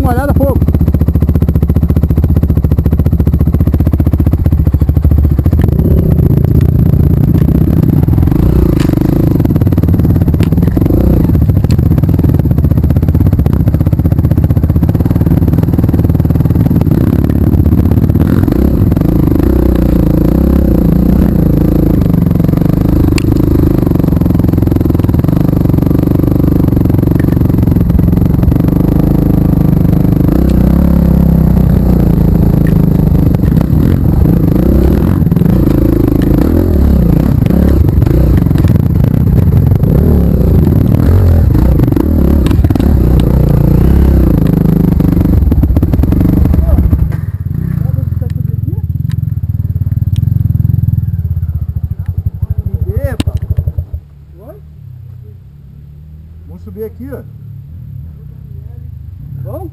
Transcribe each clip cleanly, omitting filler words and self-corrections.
uma olhada, fogo. Vamos subir aqui, ó. Vamos?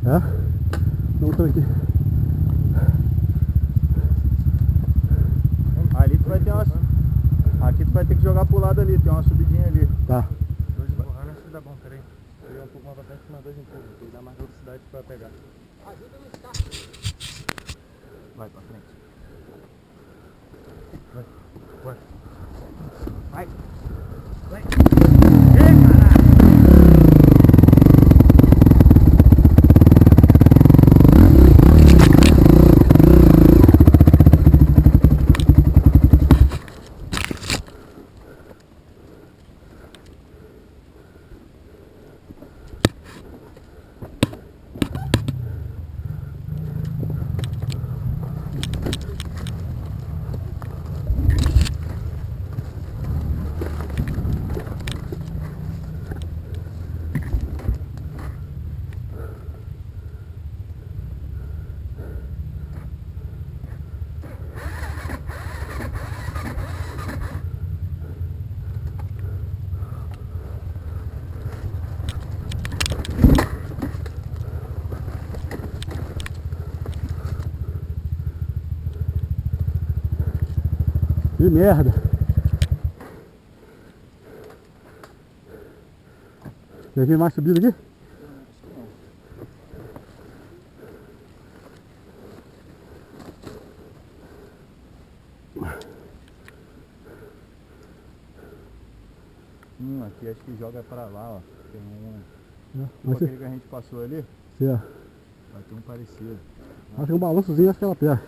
É? Vamos aqui. Ali tu vai ter uma... Aqui tu vai ter que jogar pro lado ali, tem uma subidinha ali. Tá. Dois empurrando, acho que dá bom, peraí. Pegar um pouco mais pra frente, mais dois empurros, porque dá mais velocidade pra pegar. Ajuda no start. Vai pra frente. Vai. Vai. Vai. Vai. Ei, caralho! Que merda. Quer ver mais subida aqui? Aqui acho que joga pra lá, ó. Tem um... Tipo aquele que a gente passou ali. Certo. Vai ter um parecido. Acho que um balançozinho, acho que ela pega.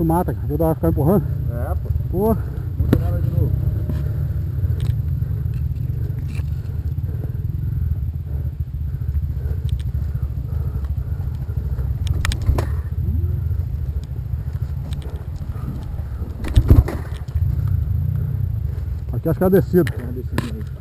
mata, cara. Toda hora ficar empurrando. É, pô. Pô. Muda nela de novo. Aqui acho que é a descida. Tem uma descidinha aí.